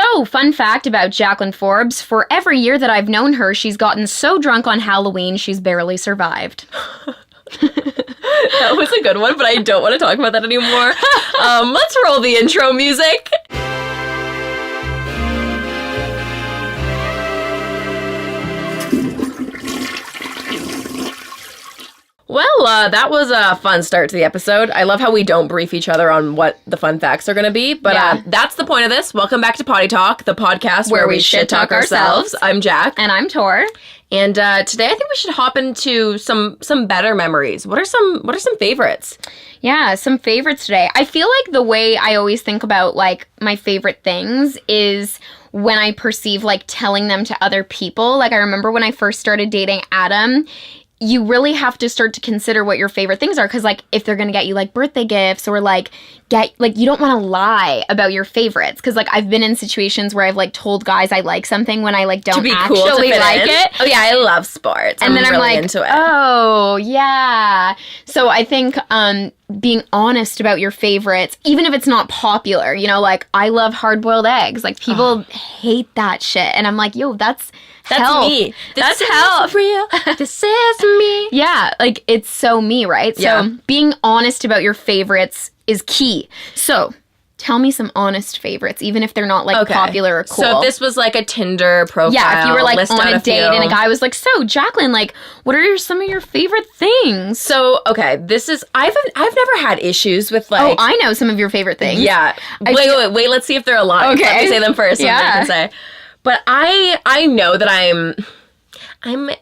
So, fun fact about Jaclyn Forbes, for every year that I've known her, she's gotten so drunk on Halloween, she's barely survived. That was a good one, but I don't want to talk about that anymore. Let's roll the intro music. Well, that was a fun start to the episode. I love how we don't brief each other on what the fun facts are going to be, but that's the point of this. Welcome back to Poddy Talk, the podcast where we shit talk ourselves. I'm Jack. And I'm Tor. And today I think we should hop into some better memories. What are some favorites? Yeah, some favorites today. I feel like the way I always think about, like, my favorite things is when I perceive, like, telling them to other people. Like, I remember when I first started dating Adam, you really have to start to consider what your favorite things are, because, like, if they're gonna get you, like, birthday gifts or, like, you don't want to lie about your favorites, because, like, I've been in situations where I've, like, told guys I like something when I, like, don't actually like it. Oh yeah, I love sports. And then I'm really like, into it. Oh yeah. So I think being honest about your favorites, even if it's not popular, you know, like, I love hard-boiled eggs. Like, people hate that shit, and I'm like, yo, that's health. Me. That's health. Real. This is me. Yeah, like, it's so me, right? Yeah. So being honest about your favorites is key. So tell me some honest favorites, even if they're not, like, popular or cool. So if this was, like, a Tinder profile, yeah, if you were, like, list on out a date and a guy was like, so, Jaclyn, like, what are some of your favorite things? So, okay, this is, I've never had issues with, like... Oh, I know some of your favorite things. Yeah. Wait, let's see if they're aligned. Okay. Let me say them first, and then I can say. But I know that I'm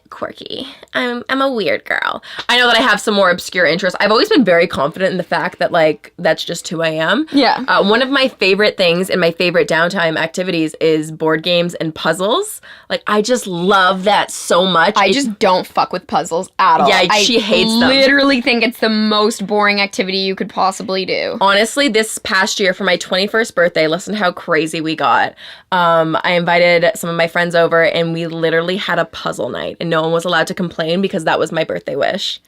quirky. I'm a weird girl. I know that I have some more obscure interests. I've always been very confident in the fact that, like, that's just who I am. Yeah. One of my favorite things and my favorite downtime activities is board games and puzzles. Like, I just love that so much. I just don't fuck with puzzles at all. Yeah, she hates them. I literally think it's the most boring activity you could possibly do. Honestly, this past year for my 21st birthday, listen to how crazy we got. I invited some of my friends over and we literally had a puzzle night, and no one was allowed to complain because that was my birthday wish.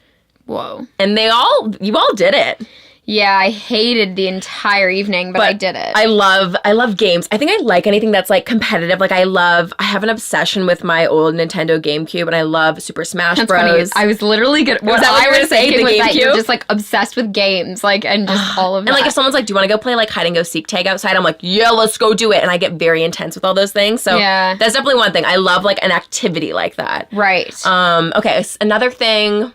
Whoa. And you all did it. Yeah, I hated the entire evening, but I did it. I love games. I think I like anything that's, like, competitive. Like, I have an obsession with my old Nintendo GameCube, and I love Super Smash Bros. Funny. I was literally what I was thinking was that you're just, like, obsessed with games, like, and just all of that. And, like, if someone's like, do you want to go play, like, hide and go seek tag outside? I'm like, yeah, let's go do it. And I get very intense with all those things. So yeah, that's definitely one thing. I love, like, an activity like that. Right. Okay, another thing.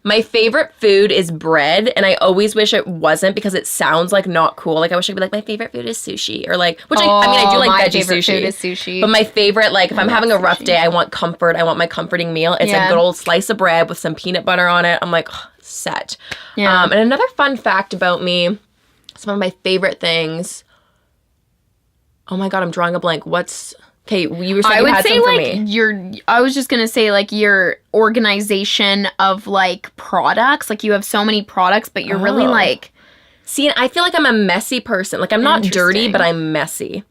My favorite food is bread, and I always wish it wasn't because it sounds, like, not cool. Like, I wish I could be like, my favorite food is sushi, or, like, which I do like my veggie favorite sushi. Food is sushi. But my favorite, like, if I'm having a rough day, I want comfort. I want my comforting meal. It's a good old slice of bread with some peanut butter on it. I'm like, set. Yeah. And another fun fact about me, some of my favorite things. Oh my God, I'm drawing a blank. Okay, you were saying you had some for me. I was just going to say, like, your organization of, like, products. Like, you have so many products, but you're really, like... See, I feel like I'm a messy person. Like, I'm not dirty, but I'm messy.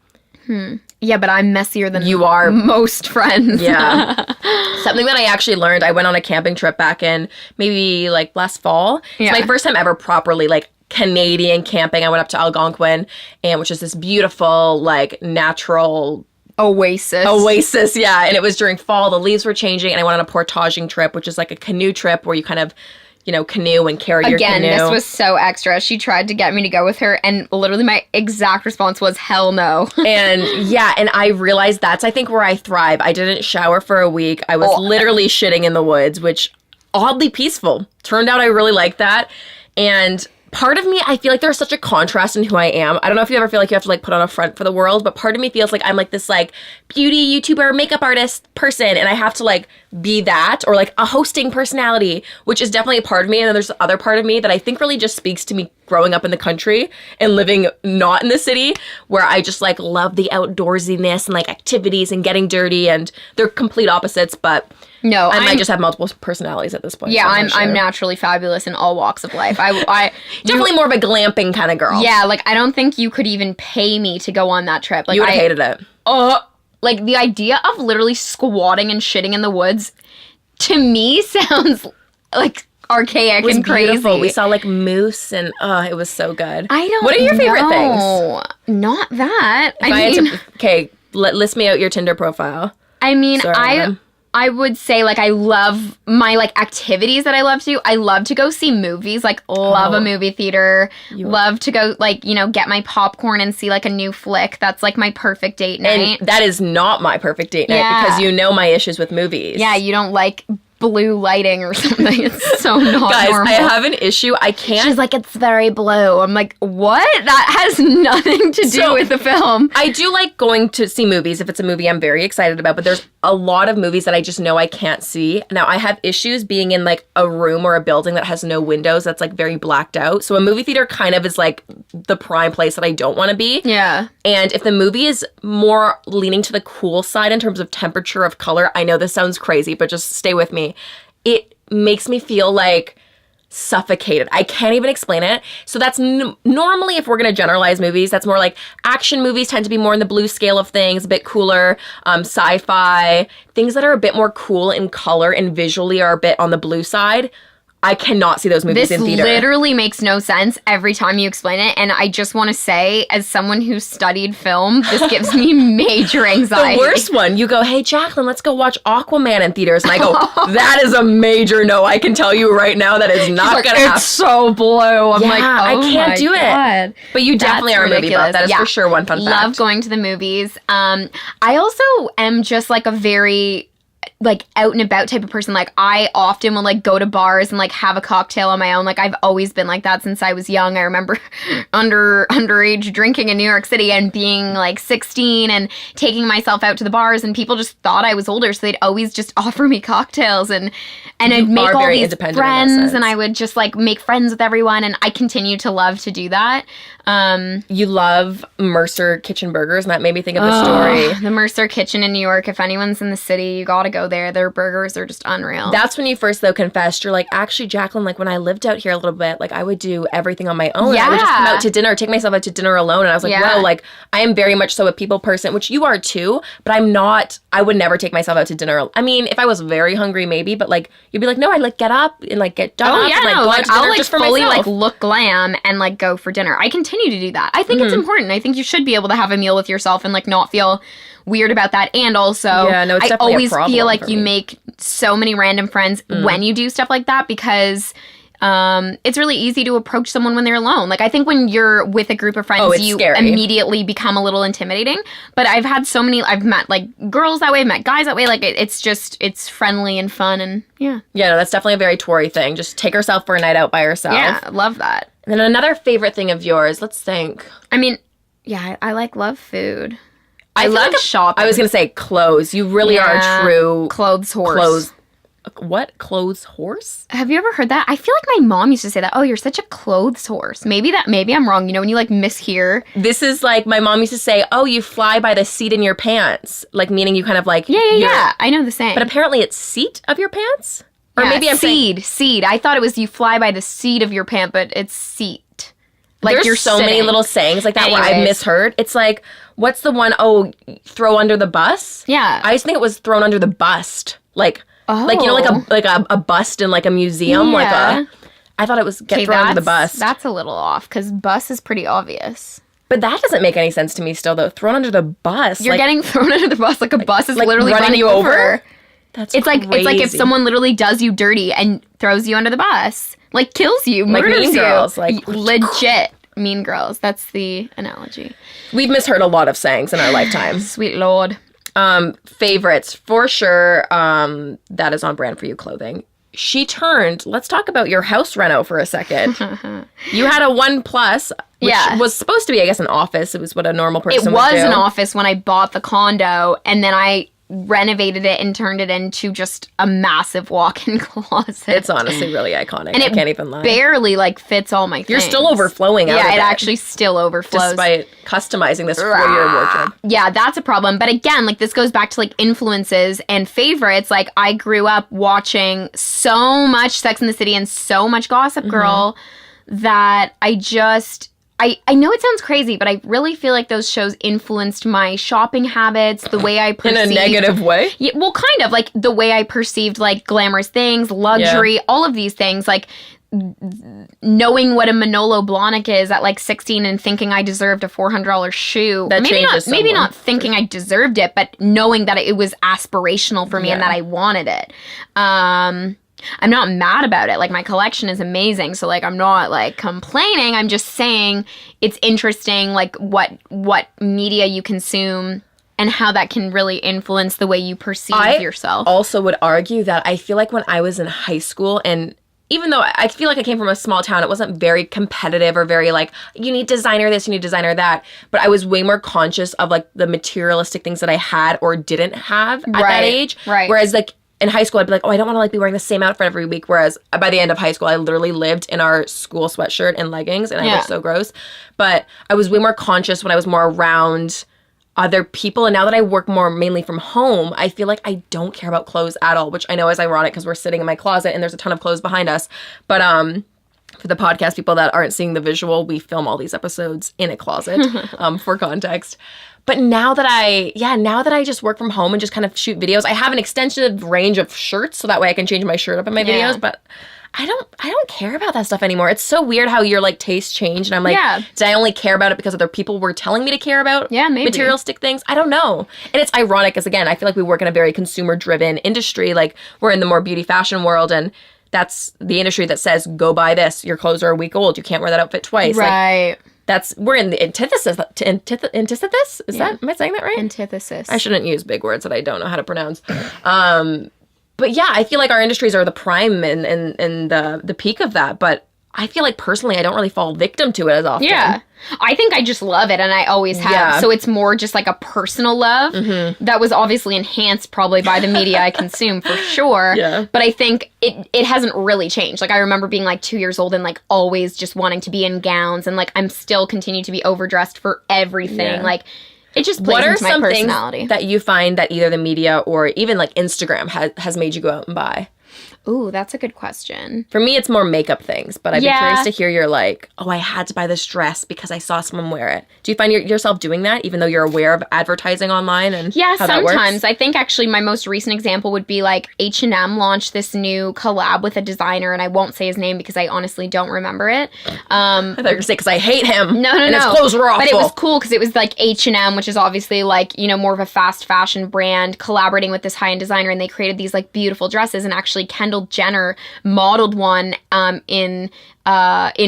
Yeah, but I'm messier than you are. Most friends. Yeah. Something that I actually learned, I went on a camping trip back in maybe, like, last fall. Yeah. It's my first time ever properly, like, Canadian camping. I went up to Algonquin, which is this beautiful, like, natural... Oasis, yeah. And it was during fall. The leaves were changing, and I went on a portaging trip, which is like a canoe trip where you kind of, you know, canoe and carry your canoe. Again, this was so extra. She tried to get me to go with her, and literally my exact response was, hell no. And yeah, and I realized that's, I think, where I thrive. I didn't shower for a week. I was literally shitting in the woods, which oddly peaceful. Turned out I really liked that. And part of me, I feel like there's such a contrast in who I am. I don't know if you ever feel like you have to, like, put on a front for the world, but part of me feels like I'm, like, this, like, beauty YouTuber, makeup artist person, and I have to, like, be that, or, like, a hosting personality, which is definitely a part of me. And then there's the other part of me that I think really just speaks to me growing up in the country and living not in the city, where I just, like, love the outdoorsiness and, like, activities and getting dirty, and they're complete opposites, but... No, I might just have multiple personalities at this point. Yeah, so I'm naturally fabulous in all walks of life. I definitely more of a glamping kind of girl. Yeah, like, I don't think you could even pay me to go on that trip. Like, you would have hated it. Like, the idea of literally squatting and shitting in the woods, to me, sounds like archaic It was and crazy. beautiful. We saw like moose and it was so good. I don't What are your favorite things? know. Not that. Okay, list me out your Tinder profile. I mean, Sorry, Adam. I would say, like, I love my, like, activities that I love to do. I love to go see movies, like, love a movie theater. Love to go, like, you know, get my popcorn and see, like, a new flick. That's, like, my perfect date night. And that is not my perfect date night because you know my issues with movies. Yeah, you don't like blue lighting or something. It's so not Guys, normal. I have an issue. I can't. She's like, it's very blue. I'm like, what? That has nothing to do with the film. I do like going to see movies if it's a movie I'm very excited about, but there's a lot of movies that I just know I can't see. Now, I have issues being in like a room or a building that has no windows that's like very blacked out. So a movie theater kind of is like the prime place that I don't want to be. Yeah. And if the movie is more leaning to the cool side in terms of temperature of color, I know this sounds crazy, but just stay with me. It makes me feel like suffocated. I can't even explain it. So that's normally, if we're going to generalize movies, that's more like action movies tend to be more in the blue scale of things, a bit cooler, sci-fi, things that are a bit more cool in color and visually are a bit on the blue side. I cannot see those movies in theater. This literally makes no sense every time you explain it. And I just want to say, as someone who studied film, this gives me major anxiety. The worst one, you go, hey, Jaclyn, let's go watch Aquaman in theaters. And I go, that is a major no. I can tell you right now that is not going to happen. It's so blue. I'm like, oh, I can't do God. it. But you definitely are a movie buff. That is for sure one fun fact. Love going to the movies. I also am just like a very like out and about type of person. Like I often will like go to bars and like have a cocktail on my own. Like I've always been like that since I was young. I remember underage drinking in New York City and being like 16 and taking myself out to the bars, and people just thought I was older, so they'd always just offer me cocktails and I'd make all these friends and I would just like make friends with everyone, and I continue to love to do that. You love Mercer Kitchen Burgers, and that made me think of the story. The Mercer Kitchen in New York. If anyone's in the city, you gotta go there. Their burgers are just unreal. That's when you first, though, confessed. You're like, actually, Jaclyn, like when I lived out here a little bit, like I would do everything on my own. Yeah. I would just come out to dinner, take myself out to dinner alone. And I was like, wow, like I am very much so a people person, which you are too, but I'm not, I would never take myself out to dinner. I mean, if I was very hungry, maybe, but like, you'd be like, no, I like get up and like get done up and like go out to dinner I'll like just for fully myself. like look glam and like go for dinner. I continue to do that. I think it's important. I think you should be able to have a meal with yourself and like not feel weird about that. And also, it's I always feel like you make so many random friends when you do stuff like that, because it's really easy to approach someone when they're alone. Like I think when you're with a group of friends, you immediately become a little intimidating. But I've met like girls that way, I've met guys that way. Like it's friendly and fun, and yeah, no, that's definitely a very Torri thing. Just take herself for a night out by herself. Yeah, love that. And then another favorite thing of yours, let's think. I mean, yeah, I love food. I love shopping. I was going to say clothes. You really are a true clothes horse. What? Clothes horse? Have you ever heard that? I feel like my mom used to say that. Oh, you're such a clothes horse. Maybe I'm wrong. You know, when you like mishear. This is like my mom used to say, oh, you fly by the seat in your pants. Like meaning you kind of like. Yeah. I know the saying. But apparently it's seat of your pants? Or maybe I'm seed. I thought it was you fly by the seat of your pant, but it's seat. Like there's you're so many little sayings like that where I misheard. It's like, what's the one? Oh, throw under the bus? Yeah. I just think it was thrown under the bust. Like you know, like a bust in like a museum. Yeah. I thought it was thrown under the bus. That's a little off because bus is pretty obvious. But that doesn't make any sense to me still, though. Thrown under the bus. You're getting thrown under the bus like a bus is literally running you over. That's it's crazy. It's like if someone literally does you dirty and throws you under the bus. Like kills you, murders like Mean Girls, you. like legit Mean Girls. That's the analogy. We've misheard a lot of sayings in our lifetime. Sweet Lord. Favorites for sure. That is on brand for you. Clothing. Let's talk about your house reno for a second. You had a 1+, which was supposed to be, I guess, an office. It was what a normal person would do. It was an office when I bought the condo, and then I renovated it and turned it into just a massive walk-in closet. It's honestly really iconic. And I can't even lie. Barely like fits all my things. You're still overflowing out of it. Yeah, it actually still overflows. Despite customizing this for your wardrobe. Yeah, that's a problem. But again, like this goes back to like influences and favorites. Like I grew up watching so much Sex and the City and so much Gossip Girl that I know it sounds crazy, but I really feel like those shows influenced my shopping habits, the way I perceived... In a negative way? Yeah, well, kind of. Like, the way I perceived, like, glamorous things, luxury, all of these things. Like, knowing what a Manolo Blahnik is at, like, 16 and thinking I deserved a $400 shoe. That changes someone. Maybe not thinking I deserved it, but knowing that it was aspirational for me and that I wanted it. I'm not mad about it. Like, my collection is amazing. So, like, I'm not, like, complaining. I'm just saying it's interesting, like, what media you consume and how that can really influence the way you perceive yourself. I also would argue that I feel like when I was in high school, and even though I feel like I came from a small town, it wasn't very competitive or very, like, you need designer this, you need designer that. But I was way more conscious of, like, the materialistic things that I had or didn't have at that age. Right. Whereas, like, in high school, I'd be like, oh, I don't want to, like, be wearing the same outfit every week. Whereas by the end of high school, I literally lived in our school sweatshirt and leggings, and I looked so gross. But I was way more conscious when I was more around other people. And now that I work more mainly from home, I feel like I don't care about clothes at all, which I know is ironic because we're sitting in my closet and there's a ton of clothes behind us. But for the podcast people that aren't seeing the visual, we film all these episodes in a closet for context. But now that I just work from home and just kind of shoot videos, I have an extensive range of shirts so that way I can change my shirt up in my videos, but I don't care about that stuff anymore. It's so weird how your, like, tastes change, and I'm like, did I only care about it because other people were telling me to care about materialistic things? I don't know. And it's ironic because, again, I feel like we work in a very consumer-driven industry. Like, we're in the more beauty fashion world, and that's the industry that says, go buy this. Your clothes are a week old. You can't wear that outfit twice. Right. Like, we're in the antithesis. Antithesis? Am I saying that right? Antithesis. I shouldn't use big words that I don't know how to pronounce. But yeah, I feel like our industries are the prime and the peak of that. But I feel like personally, I don't really fall victim to it as often. Yeah. I think I just love it, and I always have. Yeah. So it's more just like a personal love that was obviously enhanced probably by the media I consume, for sure. Yeah. But I think it hasn't really changed. Like, I remember being, like, 2 years old and, like, always just wanting to be in gowns, and, like, I'm still continue to be overdressed for everything. Yeah. Like, it just plays into my personality. What are some things that you find that either the media or even, like, Instagram has made you go out and buy? Ooh, that's a good question. For me, it's more makeup things, but I'd be curious to hear your, like, oh, I had to buy this dress because I saw someone wear it. Do you find yourself doing that, even though you're aware of advertising online and how that works? Sometimes. I think, actually, my most recent example would be, like, H&M launched this new collab with a designer, and I won't say his name because I honestly don't remember it. I thought you were going to say, because I hate him. No. And his clothes were awful. But it was cool because it was, like, H&M, which is obviously, like, you know, more of a fast fashion brand, collaborating with this high-end designer, and they created these, like, beautiful dresses, and actually Kendall Jenner modeled one in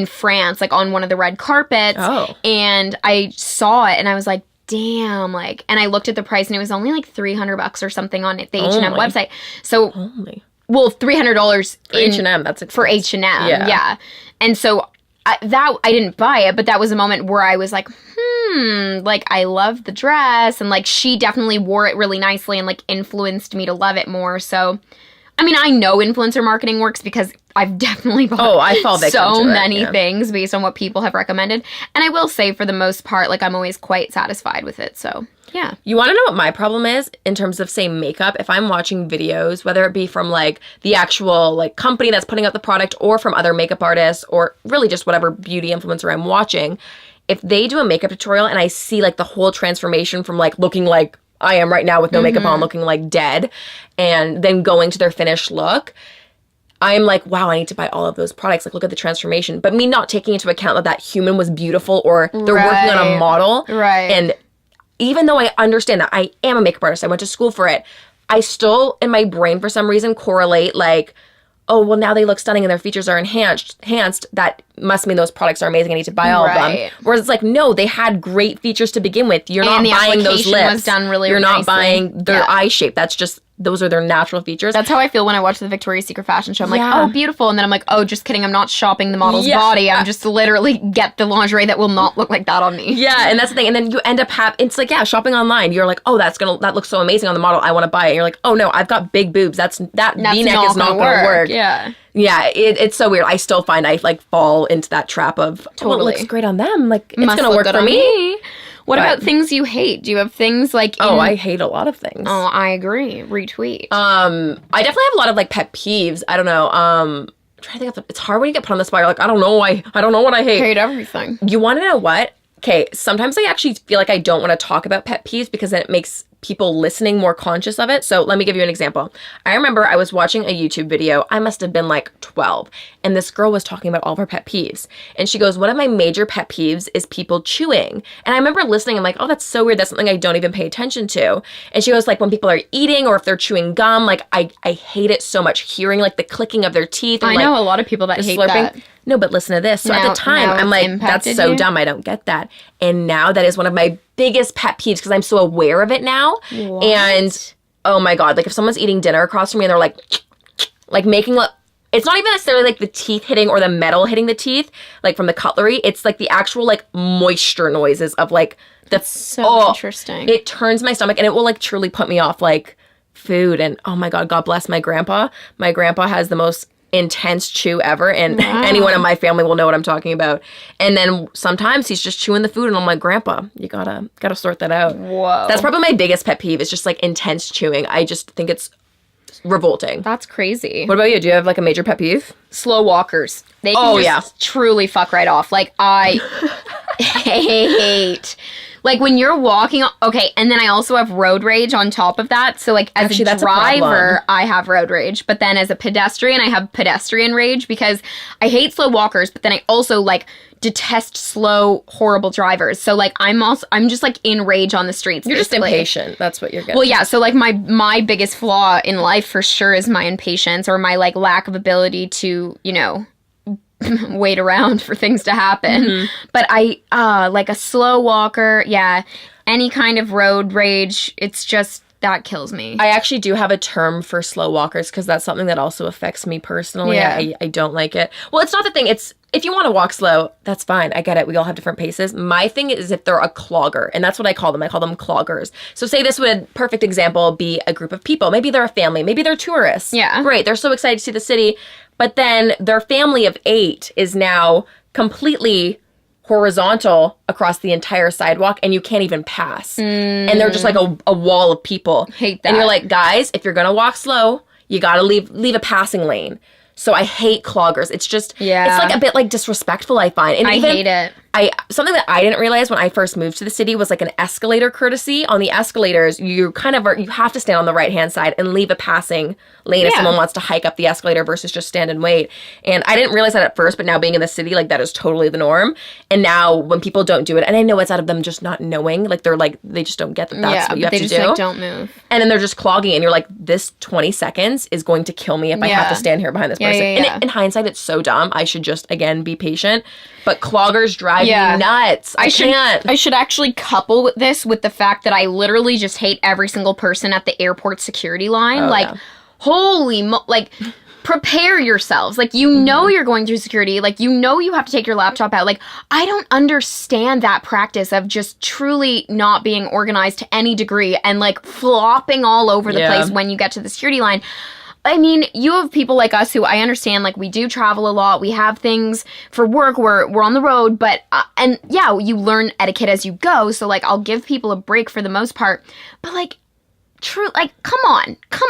France, like, on one of the red carpets. Oh. And I saw it and I was like, damn, like, and I looked at the price and it was only like $300 or something on the H&M website. So, well, $300 for H&M, that's expensive. For H&M, yeah. And so I didn't buy it, but that was a moment where I was like, like, I love the dress, and, like, she definitely wore it really nicely and, like, influenced me to love it more. So, I mean, I know influencer marketing works because I've definitely bought so many things based on what people have recommended. And I will say, for the most part, like, I'm always quite satisfied with it. So, yeah. You want to know what my problem is in terms of, say, makeup? If I'm watching videos, whether it be from, like, the actual, like, company that's putting out the product, or from other makeup artists, or really just whatever beauty influencer I'm watching, if they do a makeup tutorial and I see, like, the whole transformation from, like, looking like I am right now with no makeup on, looking like dead, and then going to their finished look, I'm like, wow, I need to buy all of those products. Like, look at the transformation. But me not taking into account that human was beautiful, or they're working on a model. Right. And even though I understand that I am a makeup artist, I went to school for it, I still, in my brain, for some reason, correlate, like, oh, well, now they look stunning and their features are enhanced. That must mean those products are amazing. I need to buy all of them. Whereas it's like, no, they had great features to begin with. You're not buying those lips. Was done really You're not nicely. buying their eye shape. That's just, those are their natural features. That's how I feel when I watch the Victoria's Secret fashion show. I'm like, oh, beautiful. And then I'm like, oh, just kidding. I'm not shopping the model's body. I'm just literally get the lingerie that will not look like that on me. Yeah, and that's the thing. And then you end up it's like, shopping online. You're like, oh, that looks so amazing on the model. I want to buy it. And you're like, oh no, I've got big boobs. That V-neck is not going to work. Yeah. Yeah, it's so weird. I still find I, like, fall into that trap of, oh, it looks great on them. Like, it's going to work for me. What about things you hate? Do you have things like... I hate a lot of things. Oh, I agree. Retweet. I definitely have a lot of, like, pet peeves. I don't know. trying to think of it's hard when you get put on the spot. You're like, I don't know what I hate. Hate everything. You want to know what? Okay, sometimes I actually feel like I don't want to talk about pet peeves because then it makes people listening more conscious of it. So let me give you an example. I remember I was watching a YouTube video. I must have been like 12. And this girl was talking about all of her pet peeves. And she goes, one of my major pet peeves is people chewing. And I remember listening. I'm like, oh, that's so weird. That's something I don't even pay attention to. And she goes, like, when people are eating or if they're chewing gum, like, I hate it so much. Hearing, like, the clicking of their teeth. And, I know a lot of people that hate that. No, but listen to this. So at the time, I'm like, that's so dumb. I don't get that. And now that is one of my biggest pet peeves because I'm so aware of it now. What? And oh my God, like if someone's eating dinner across from me and they're like making, it's not even necessarily like the teeth hitting or the metal hitting the teeth, like from the cutlery. It's like the actual like moisture noises of like That's so interesting. It turns my stomach and it will like truly put me off like food. And oh my God bless my grandpa. My grandpa has the most intense chew ever, and anyone in my family will know what I'm talking about. And then sometimes he's just chewing the food and I'm like, Grandpa, you gotta sort that out. Whoa. That's probably my biggest pet peeve. It's just like intense chewing. I just think it's revolting. That's crazy. What about you? Do you have like a major pet peeve? Slow walkers. They can just truly fuck right off. Like I hate like when you're walking, okay, and then I also have road rage on top of that. So like as a driver, I have road rage, but then as a pedestrian, I have pedestrian rage because I hate slow walkers, but then I also like detest slow, horrible drivers. So like I'm just like in rage on the streets. You're basically just impatient. That's what you're getting. Well, yeah. So like my biggest flaw in life for sure is my impatience or my like lack of ability to, you know, wait around for things to happen. Mm-hmm. But I like a slow walker, any kind of road rage, it's just that kills me. I actually do have a term for slow walkers because that's something that also affects me personally. Yeah. I don't like it. Well, it's not the thing. It's if you want to walk slow, that's fine. I get it. We all have different paces. My thing is if they're a clogger, and that's what I call them. I call them cloggers. So say this would, perfect example, be a group of people. Maybe they're a family. Maybe they're tourists. Yeah. Great. They're so excited to see the city. But then their family of 8 is now completely horizontal across the entire sidewalk and you can't even pass. And they're just like a wall of people. Hate that. And you're like, guys, if you're going to walk slow, you got to leave a passing lane. So I hate cloggers. It's just, it's like a bit like disrespectful, I find. And I hate it. Something that I didn't realize when I first moved to the city was like an escalator courtesy. On the escalators, you have to stand on the right-hand side and leave a passing lane if someone wants to hike up the escalator versus just stand and wait. And I didn't realize that at first, but now being in the city, like that is totally the norm. And now when people don't do it, and I know it's out of them just not knowing, like they just don't get that that's what you have to do. They just like don't move. And then they're just clogging and you're like, this 20 seconds is going to kill me if I have to stand here behind this person. And in hindsight, it's so dumb. I should just, again, be patient. But cloggers drive me nuts. I can't. I should actually couple this with the fact that I literally just hate every single person at the airport security line. Prepare yourselves. Like, you know you're going through security. Like, you know you have to take your laptop out. Like, I don't understand that practice of just truly not being organized to any degree and, like, flopping all over the place when you get to the security line. I mean, you have people like us who I understand, like, we do travel a lot. We have things for work. We're on the road. But, you learn etiquette as you go. So, like, I'll give people a break for the most part. But, like, come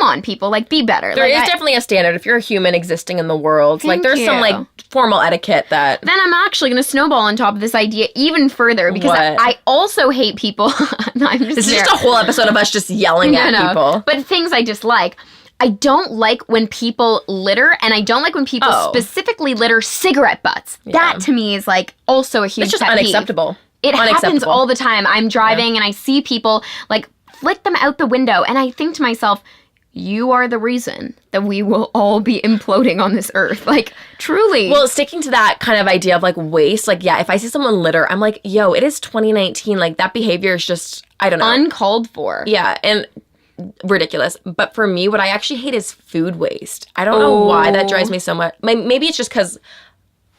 on, people. Like, be better. There is definitely a standard. If you're a human existing in the world, like, there's some, like, formal etiquette that... Then I'm actually going to snowball on top of this idea even further because I also hate people. This is just a whole episode of us just yelling at people. But things I dislike. I don't like when people litter, and I don't like when people specifically litter cigarette butts. Yeah. That, to me, is, like, also a huge pet peeve. It's just unacceptable. It happens all the time. I'm driving, and I see people, like, flick them out the window, and I think to myself, you are the reason that we will all be imploding on this earth. Like, truly. Well, sticking to that kind of idea of, like, waste, like, if I see someone litter, I'm like, yo, it is 2019. Like, that behavior is just, I don't know. Uncalled for. Yeah, and... ridiculous. But for me, what I actually hate is food waste. I don't know why that drives me so much. Maybe it's just because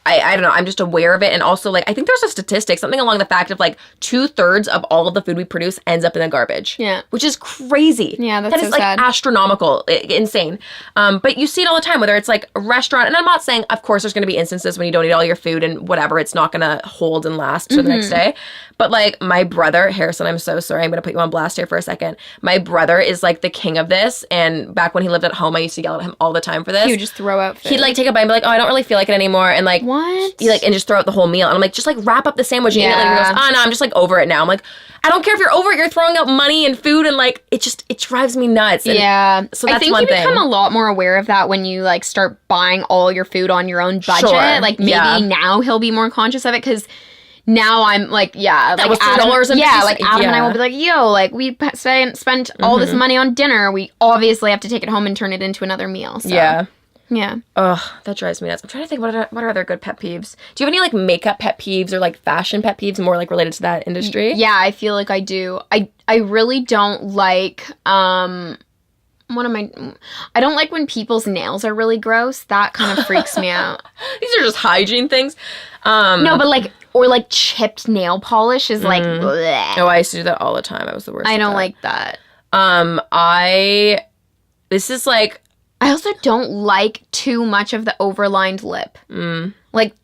I don't know, I'm just aware of it. And also, like, I think there's a statistic, something along the fact of, like, 2/3 of all of the food we produce ends up in the garbage. Yeah. Which is crazy. Yeah, that's That so is, like, sad. astronomical, insane. But you see it all the time, whether it's, like, a restaurant. And I'm not saying, of course, there's going to be instances when you don't eat all your food and whatever, it's not going to hold and last to the next day. But, like, my brother, Harrison, I'm so sorry, I'm going to put you on blast here for a second. My brother is, like, the king of this. And back when he lived at home, I used to yell at him all the time for this. He would just throw out food. He'd, like, take a bite and be like, oh, I don't really feel like it anymore. And, like, what? He, like, and just throw out the whole meal. And I'm like, just, like, wrap up the sandwich and eat it. And he goes, oh, no, I'm just, like, over it now. I'm like, I don't care if you're over it. You're throwing out money and food. And, like, it drives me nuts. And yeah. so that's I think one you thing. become a lot more aware of that when you, like, start buying all your food on your own budget. Sure. Like, maybe now he'll be more conscious of it because now I'm like, yeah, That like was $3 yeah, like Adam and I will be like, yo, like we spent all this money on dinner. We obviously have to take it home and turn it into another meal. So. Yeah. Yeah. Ugh, that drives me nuts. I'm trying to think, what are other good pet peeves? Do you have any, like, makeup pet peeves or, like, fashion pet peeves more, like, related to that industry? Yeah, I feel like I do. I really don't like, I don't like when people's nails are really gross. That kind of freaks me out. These are just hygiene things. No, but, like, or, like, chipped nail polish is, like, bleh. Oh, I used to do that all the time. I was the worst. I at don't that. like that. This is, like... I also don't like too much of the overlined lip. Like,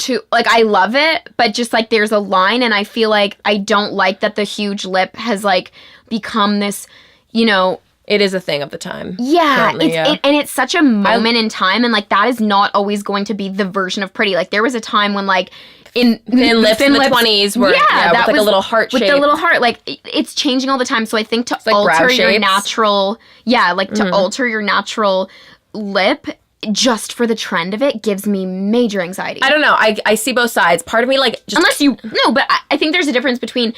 I love it, but just, like, there's a line, and I feel like I don't like that the huge lip has, like, become this, you know... It is a thing of the time. Yeah, currently, and it's such a moment in time, and, like, that is not always going to be the version of pretty. Like, there was a time when, like, thin lips in the 20s were, with, like, a little heart shape. With the little heart, like, it's changing all the time, so I think to like alter your shapes. natural... Yeah, like, to alter your natural... lip just for the trend of it gives me major anxiety. I don't know. I see both sides. Part of me, like, just... But I think there's a difference between,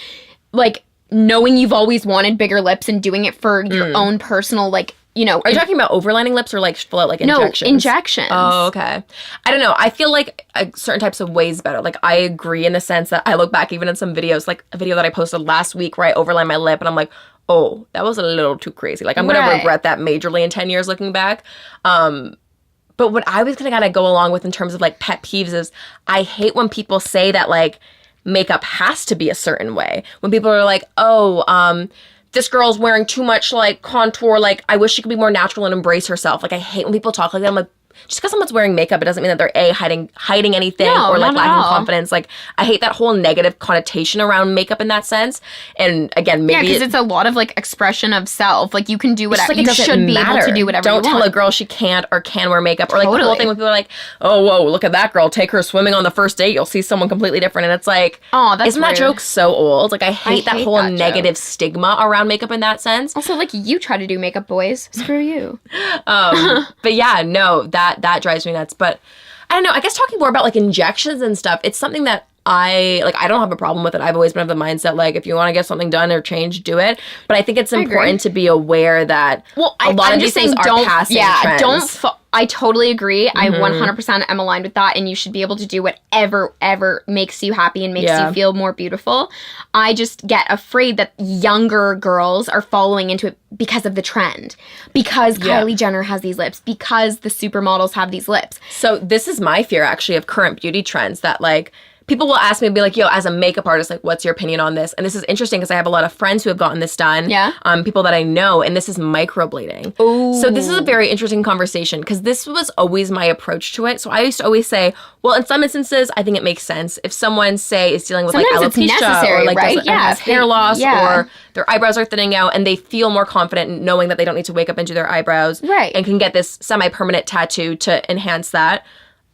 like, knowing you've always wanted bigger lips and doing it for your own personal, like, you know... Are you talking about overlining lips or, like, full out, like, injections? No, injections. Oh, okay. I don't know. I feel like certain types of ways better. Like, I agree in the sense that I look back even in some videos, like a video that I posted last week where I overlined my lip and I'm like, oh, that was a little too crazy. Like, I'm going to regret that majorly in 10 years looking back. But what I was going to kind of go along with in terms of, like, pet peeves is I hate when people say that, like, makeup has to be a certain way. When people are like, oh, this girl's wearing too much, like, contour. Like, I wish she could be more natural and embrace herself. Like, I hate when people talk like that. I'm like, just because someone's wearing makeup, it doesn't mean that they're hiding anything or, like, lacking confidence. Like, I hate that whole negative connotation around makeup in that sense. And again, maybe because it's a lot of, like, expression of self. Like, you can do whatever. Like, you should be able to do whatever. Don't you tell want. a girl she can't or can wear makeup. Or, like, the whole thing when people are like, oh, whoa, look at that girl. Take her swimming on the first date. You'll see someone completely different. And it's like, oh, that's isn't that joke so old? Like, I hate that whole negative joke. Stigma around makeup in that sense. Also, like, you try to do makeup, boys. Screw you. But yeah, no, that drives me nuts. But I don't know, I guess talking more about, like, injections and stuff, it's something that I don't have a problem with it. I've always been of the mindset, like, if you want to get something done or changed, do it. But I think it's important to be aware that a lot of these things are passing trends. I totally agree. I 100% am aligned with that, and you should be able to do whatever ever makes you happy and makes you feel more beautiful. I just get afraid that younger girls are following into it because of the trend. Because Kylie Jenner has these lips. Because the supermodels have these lips. So this is my fear, actually, of current beauty trends that, like, people will ask me and be like, yo, as a makeup artist, like, what's your opinion on this? And this is interesting because I have a lot of friends who have gotten this done. Yeah. People that I know, and this is microblading. Ooh. So this is a very interesting conversation because this was always my approach to it. So I used to always say, well, in some instances, I think it makes sense. If someone, say, is dealing with, sometimes like, alopecia or, like, has hair loss or their eyebrows are thinning out and they feel more confident in knowing that they don't need to wake up and do their eyebrows and can get this semi-permanent tattoo to enhance that,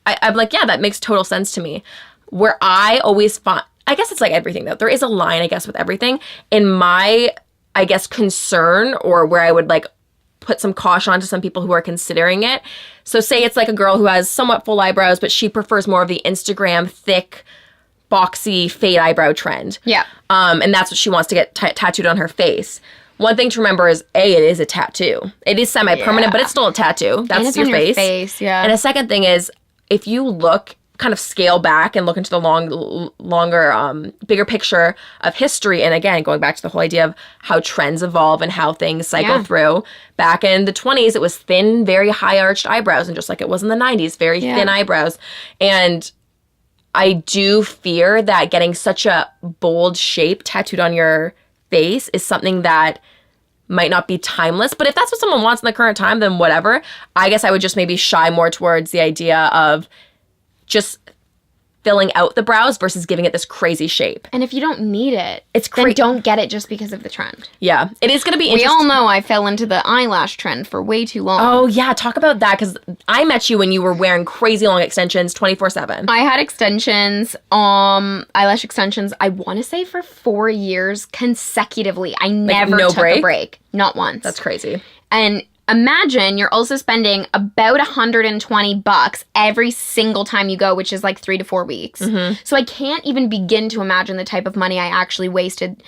I'm like, yeah, that makes total sense to me. Where I always find, I guess it's like everything, though. There is a line, I guess, with everything. In my, I guess, concern, or where I would, like, put some caution onto some people who are considering it. So say it's like a girl who has somewhat full eyebrows, but she prefers more of the Instagram thick, boxy, fade eyebrow trend. Yeah. And that's what she wants to get tattooed on her face. One thing to remember is, A, it is a tattoo. It is semi-permanent, but it's still a tattoo. That's your face. Yeah. And a second thing is, if you look, kind of scale back and look into the longer, bigger picture of history. And again, going back to the whole idea of how trends evolve and how things cycle through. Back in the 20s, it was thin, very high arched eyebrows. And just like it was in the 90s, very thin eyebrows. And I do fear that getting such a bold shape tattooed on your face is something that might not be timeless. But if that's what someone wants in the current time, then whatever. I guess I would just maybe shy more towards the idea of just filling out the brows versus giving it this crazy shape. And if you don't need it, it's then don't get it just because of the trend. Yeah, it is going to be interesting. We all know I fell into the eyelash trend for way too long. Oh, yeah. Talk about that, because I met you when you were wearing crazy long extensions 24/7. I had extensions, eyelash extensions, I want to say for 4 years consecutively. I never took a break. Not once. That's crazy. And imagine you're also spending about $120 every single time you go, which is like 3 to 4 weeks. So I can't even begin to imagine the type of money I actually wasted.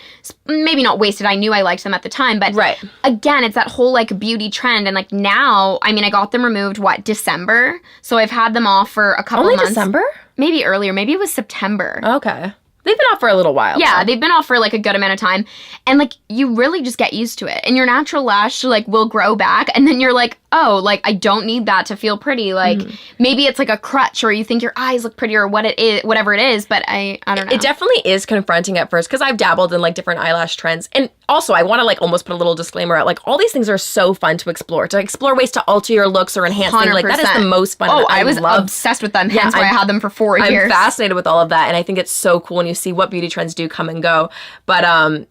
Maybe not wasted. I knew I liked them at the time, but again, it's that whole like beauty trend. And like now, I mean, I got them removed, December? So I've had them off for a couple months. Only December? Maybe earlier. Maybe it was September. Okay. They've been off for a little while. Yeah, they've been off for like a good amount of time. And like you really just get used to it. And your natural lash like will grow back. And then you're like, oh, like I don't need that to feel pretty. Like maybe it's like a crutch, or you think your eyes look prettier, or whatever it is. But I don't know. It definitely is confronting at first, because I've dabbled in like different eyelash trends. And also I want to like almost put a little disclaimer out. Like all these things are so fun to explore ways to alter your looks or enhance things. Like that is the most fun. Oh, I was obsessed with them. Hence why I had them for 4 years. I'm fascinated with all of that. And I think it's so cool when you see what beauty trends do come and go. But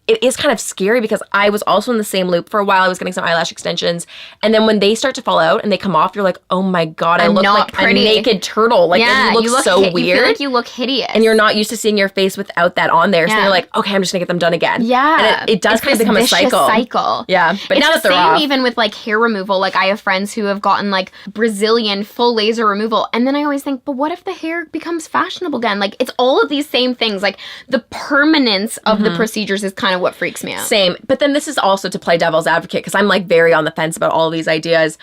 it is kind of scary, because I was also in the same loop for a while. I was getting some eyelash extensions. And then when they start to fall out and they come off, you're like, oh my God, I look like pretty. A naked turtle. Like, you look so weird. You feel like you look hideous. And you're not used to seeing your face without that on there. So you're like, okay, I'm just gonna get them done again. Yeah. And it does kind of become a cycle. Yeah. But now that they're off. Even with like hair removal. Like I have friends who have gotten like Brazilian full laser removal. And then I always think, but what if the hair becomes fashionable again? Like it's all of these same things. Like the permanence of the procedures is kind of what freaks me out. Same. But then this is also to play devil's advocate, because I'm like very on the fence about all of these ideas.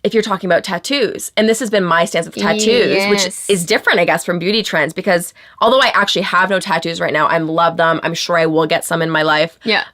If you're talking about tattoos, and this has been my stance with tattoos, which is different, I guess, from beauty trends, because although I actually have no tattoos right now, I love them. I'm sure I will get some in my life. Yeah.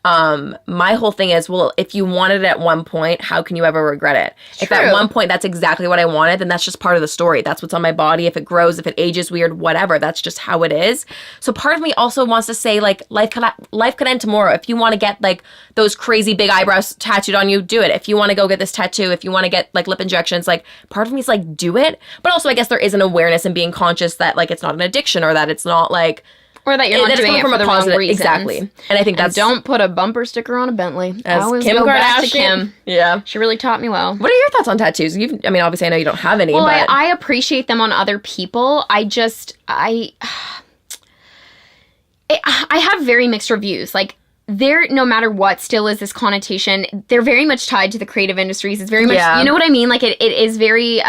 My whole thing is, well, if you wanted it at one point, how can you ever regret it? If at one point that's exactly what I wanted, then that's just part of the story. That's what's on my body. If it grows, if it ages weird, whatever, that's just how it is. So part of me also wants to say, like, life could end tomorrow. If you want to get like those crazy big eyebrows tattooed on you, do it. If you want to go get this tattoo, if you want to get like lip injections, like part of me is like, do it. But also I guess there is an awareness in being conscious that like it's not an addiction, or that it's not like, or that you're not doing it for the wrong reasons. Exactly. And I think that's... don't put a bumper sticker on a Bentley. As always Kim go back to Kardashian. Kim. Yeah. She really taught me well. What are your thoughts on tattoos? I mean, obviously I know you don't have any, well, but... I appreciate them on other people. I have very mixed reviews. Like, there, no matter what, still is this connotation. They're very much tied to the creative industries. It's very much, you know what I mean? Like, it is very,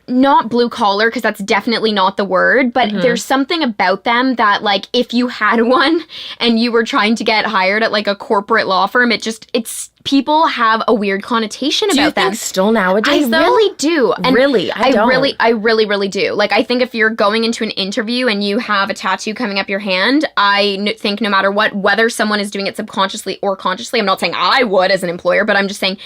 not blue collar, because that's definitely not the word, but there's something about them that, like, if you had one and you were trying to get hired at like a corporate law firm, people have a weird connotation about them. Do you think still nowadays, though? I really do. And really? I don't. I really do. Like, I think if you're going into an interview and you have a tattoo coming up your hand, I think no matter what, whether someone is doing it subconsciously or consciously, I'm not saying I would as an employer, but I'm just saying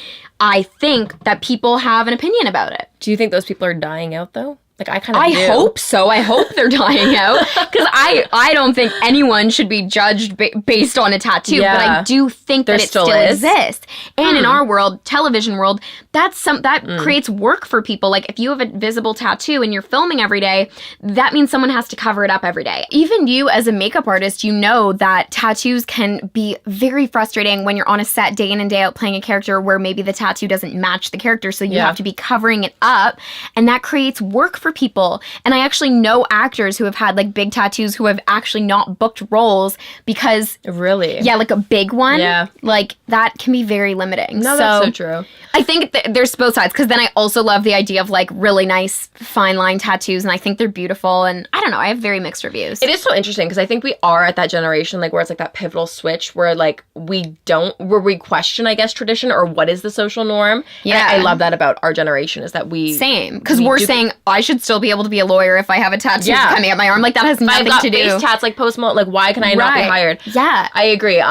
I think that people have an opinion about it. Do you think those people are dying out, though? Like, I kind of do. I hope so. I hope they're dying out. Because I don't think anyone should be judged based on a tattoo. Yeah. But I do think that it still exists. And in our world, television world, that creates work for people. Like, if you have a visible tattoo and you're filming every day, that means someone has to cover it up every day. Even you as a makeup artist, you know that tattoos can be very frustrating when you're on a set day in and day out playing a character where maybe the tattoo doesn't match the character. So you have to be covering it up. And that creates work for people. And I actually know actors who have had like big tattoos who have actually not booked roles because really, like a big one, like that can be very limiting. No, that's so true. I think there's both sides, because then I also love the idea of like really nice fine line tattoos, and I think they're beautiful. And I don't know, I have very mixed reviews. It is so interesting, because I think we are at that generation like where it's like that pivotal switch where like we question, I guess, tradition or what is the social norm. Yeah, and I love that about our generation, is that because we're saying I should still be able to be a lawyer if I have a tattoo coming up my arm. Like, that has nothing to do. Face tats like Post Malone. Like, why can I not be hired? Yeah, I agree.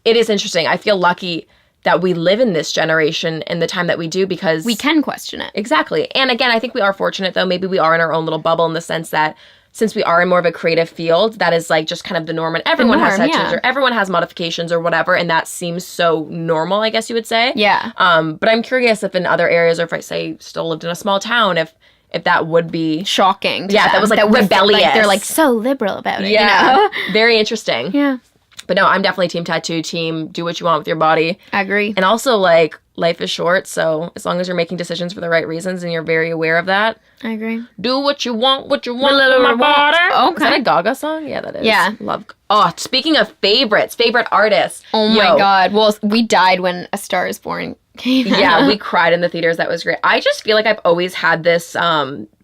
It is interesting. I feel lucky that we live in this generation and the time that we do, because we can question it. Exactly. And again, I think we are fortunate, though. Maybe we are in our own little bubble in the sense that since we are in more of a creative field, that is like just kind of the norm, and everyone has tattoos or everyone has modifications or whatever, and that seems so normal, I guess you would say. Yeah. But I'm curious if in other areas, or if I say still lived in a small town, if that would be shocking. Yeah, that was like rebellious. Like, they're like so liberal about it. Yeah. You know? Very interesting. Yeah. But no, I'm definitely team tattoo, team do what you want with your body. I agree. And also, like, life is short, so as long as you're making decisions for the right reasons and you're very aware of that. I agree. Do what you want with my body. Okay. Is that a Gaga song? Yeah, that is. Yeah. Love. Oh, speaking of favorites, favorite artists. Oh my God. Well, we died when A Star Is Born came out. Yeah, we cried in the theaters. That was great. I just feel like I've always had this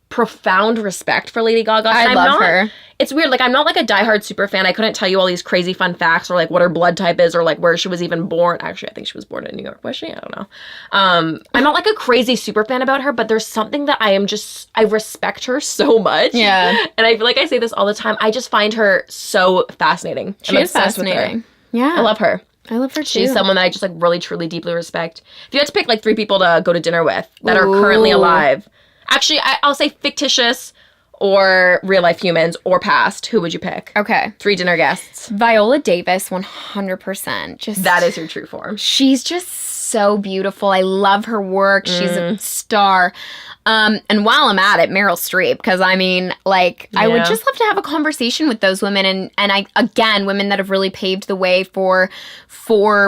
profound respect for Lady Gaga. I love her. It's weird. Like, I'm not like a diehard super fan. I couldn't tell you all these crazy fun facts or like what her blood type is or like where she was even born. Actually, I think she was born in New York. Was she? I don't know. I'm not like a crazy super fan about her, but there's something that I respect her so much. Yeah. And I feel like I say this all the time. I just find her so fascinating. She is fascinating. Yeah. I love her. I love her too. She's someone that I just like really, truly, deeply respect. If you had to pick like 3 people to go to dinner with that are currently alive, actually, I'll say fictitious or real life humans or past, who would you pick? Okay. 3 dinner guests. Viola Davis, 100%. Just that is your true form. She's just so beautiful. I love her work. She's a star. And while I'm at it, Meryl Streep, because I mean, like, I would just love to have a conversation with those women, and again, women that have really paved the way for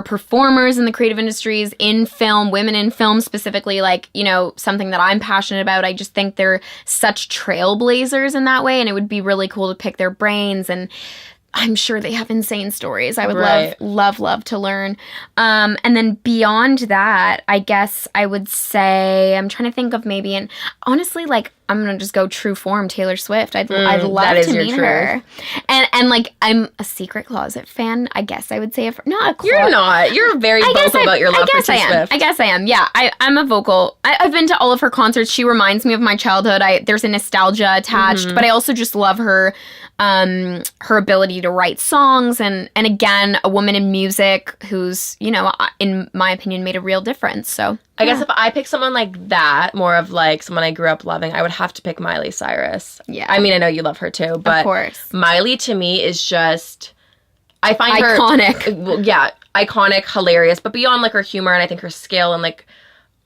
performers in the creative industries, in film, women in film specifically, like, you know, something that I'm passionate about. I just think they're such trailblazers in that way, and it would be really cool to pick their brains, and I'm sure they have insane stories. I would love to learn. And then beyond that, I guess I would say, I'm trying to think of maybe, and honestly, like, I'm going to just go true form, Taylor Swift. I'd love to meet her. And like, I'm a secret closet fan, I guess I would say. Not a closet. You're not. You're very vocal about your love for Taylor Swift. I guess I am. Yeah, I'm a vocal. I've been to all of her concerts. She reminds me of my childhood. There's a nostalgia attached, but I also just love her ability to write songs, and again, a woman in music who's, you know, in my opinion, made a real difference. So I guess if I pick someone like that, more of like someone I grew up loving, I would have to pick Miley Cyrus. Yeah. I mean, I know you love her too, but of course. Miley to me is just, I find iconic. her iconic, hilarious, but beyond like her humor and I think her skill and like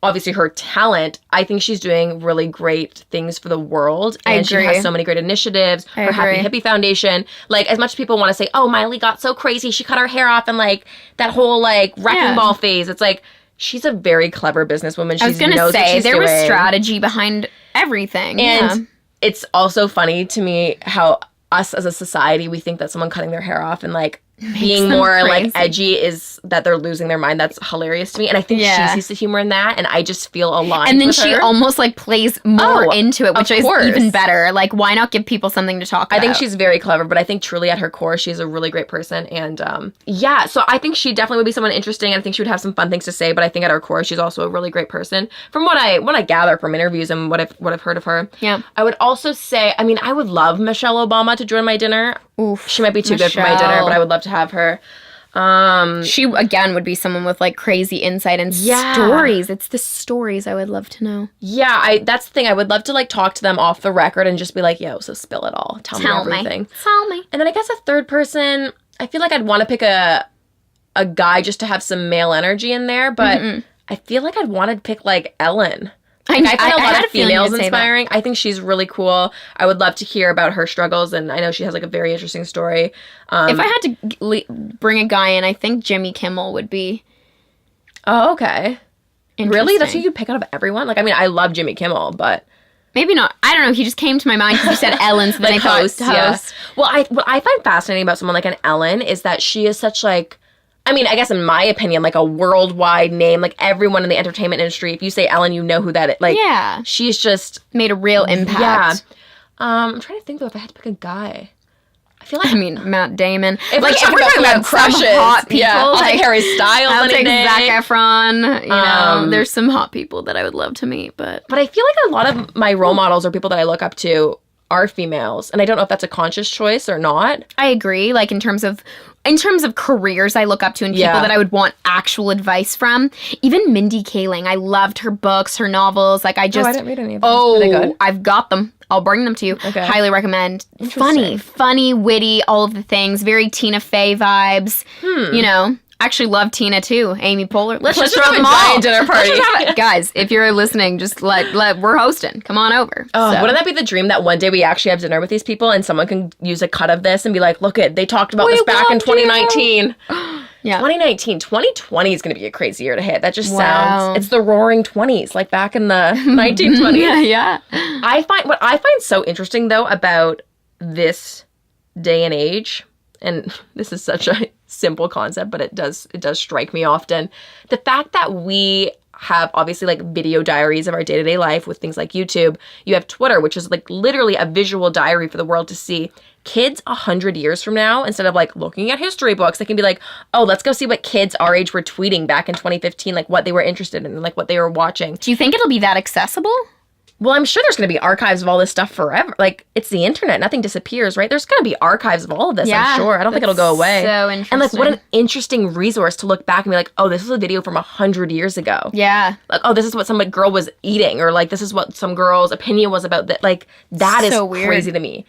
obviously her talent, I think she's doing really great things for the world. And she has so many great initiatives. Her Happy Hippie Foundation. Like, as much as people want to say, oh, Miley got so crazy, she cut her hair off and like that whole like wrecking ball phase. It's like, she's a very clever businesswoman. I was going to say, there was strategy behind everything. And it's also funny to me how us as a society, we think that someone cutting their hair off and like being more like edgy is that they're losing their mind. That's hilarious to me. And I think she sees the humor in that, and I just feel aligned. And then she almost like plays more into it, which is even better. Like, why not give people something to talk about? I think she's very clever, but I think truly at her core, she's a really great person. And so I think she definitely would be someone interesting. I think she would have some fun things to say, but I think at her core, she's also a really great person. From what I gather from interviews and what I've heard of her. Yeah. I would also say, I mean, I would love Michelle Obama to join my dinner. Oof, she might be too good for my dinner, but I would love to have her. She again would be someone with like crazy insight and stories. It's the stories I would love to know. Yeah, that's the thing. I would love to like talk to them off the record and just be like, yo, so spill it all. Tell me everything. Tell me. And then I guess a third person, I feel like I'd want to pick a guy just to have some male energy in there, but I feel like I'd want to pick like Ellen. I find a lot of females inspiring. I think she's really cool. I would love to hear about her struggles, and I know she has like a very interesting story. If I had to bring a guy in, I think Jimmy Kimmel would be. Oh, okay. Really? That's who you pick out of everyone? Like, I mean, I love Jimmy Kimmel, but maybe not. I don't know. He just came to my mind because you said Ellen, so then like I thought host. Yeah. Well, what I find fascinating about someone like an Ellen is that she is such like, I mean, I guess in my opinion, like a worldwide name, like everyone in the entertainment industry, if you say Ellen, you know who that is. Like, she's just made a real impact. Yeah. I'm trying to think though if I had to pick a guy. I feel like Matt Damon. If we're talking about crushes, hot people, I'll take Harry Styles. I'll take Zac Efron. You know, there's some hot people that I would love to meet, but I feel like a lot of my role models or people that I look up to are females, and I don't know if that's a conscious choice or not. I agree. Like in terms of in terms of careers I look up to and people that I would want actual advice from, even Mindy Kaling. I loved her books, her novels. Like I didn't read any of them. Were they good? I've got them. I'll bring them to you. Okay. Highly recommend. Funny, witty, all of the things. Very Tina Fey vibes. You know. Actually love Tina too. Amy Poehler. Let's just throw them all. Dinner party. Guys, if you're listening, just we're hosting. Come on over. Oh, wouldn't that be the dream that one day we actually have dinner with these people and someone can use a cut of this and be like, look they talked about this back in 2019. Yeah. 2020 is going to be a crazy year to hit. That just sounds, it's the roaring 20s, like back in the 1920s. Yeah. What I find so interesting though about this day and age, and this is such a simple concept, but it does strike me often. The fact that we have obviously like video diaries of our day-to-day life with things like YouTube. You have Twitter, which is like literally a visual diary for the world to see. Kids 100 years from now, instead of like looking at history books, they can be like, oh, let's go see what kids our age were tweeting back in 2015, like what they were interested in, like what they were watching. Do you think it'll be that accessible? Well, I'm sure there's going to be archives of all this stuff forever. Like, it's the internet. Nothing disappears, right? There's going to be archives of all of this, I'm sure. I don't think it'll go away. So interesting. And, like, what an interesting resource to look back and be like, oh, this is a video from 100 years ago. Yeah. Like, oh, this is what some girl was eating. Or, like, this is what some girl's opinion was about that. Like, that is crazy to me.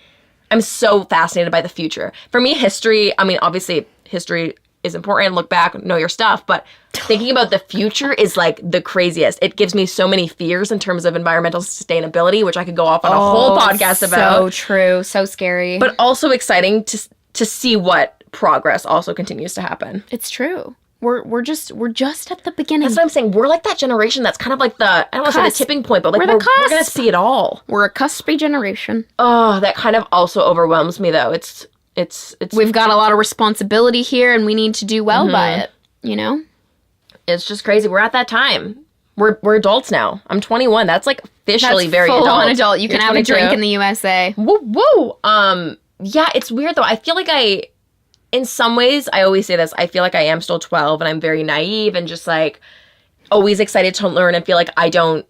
I'm so fascinated by the future. For me, history, I mean, obviously, history is important. Look back, know your stuff. But thinking about the future is like the craziest. It gives me so many fears in terms of environmental sustainability, which I could go off on a whole podcast about. So true. So scary. But also exciting to see what progress also continues to happen. It's true. We're just at the beginning. That's what I'm saying. We're like that generation that's kind of like I don't want to say the tipping point, but like we're going to see it all. We're a cuspy generation. Oh, that kind of also overwhelms me though. It's we've got a lot of responsibility here and we need to do well by it, you know? It's just crazy. We're at that time. We're adults now. I'm 21. That's like officially That's very full adult. On adult. You can have 22. A drink in the USA. Woo. Yeah, it's weird though. I feel like in some ways, I always say this, I feel like I am still 12 and I'm very naive and just like always excited to learn and feel like I don't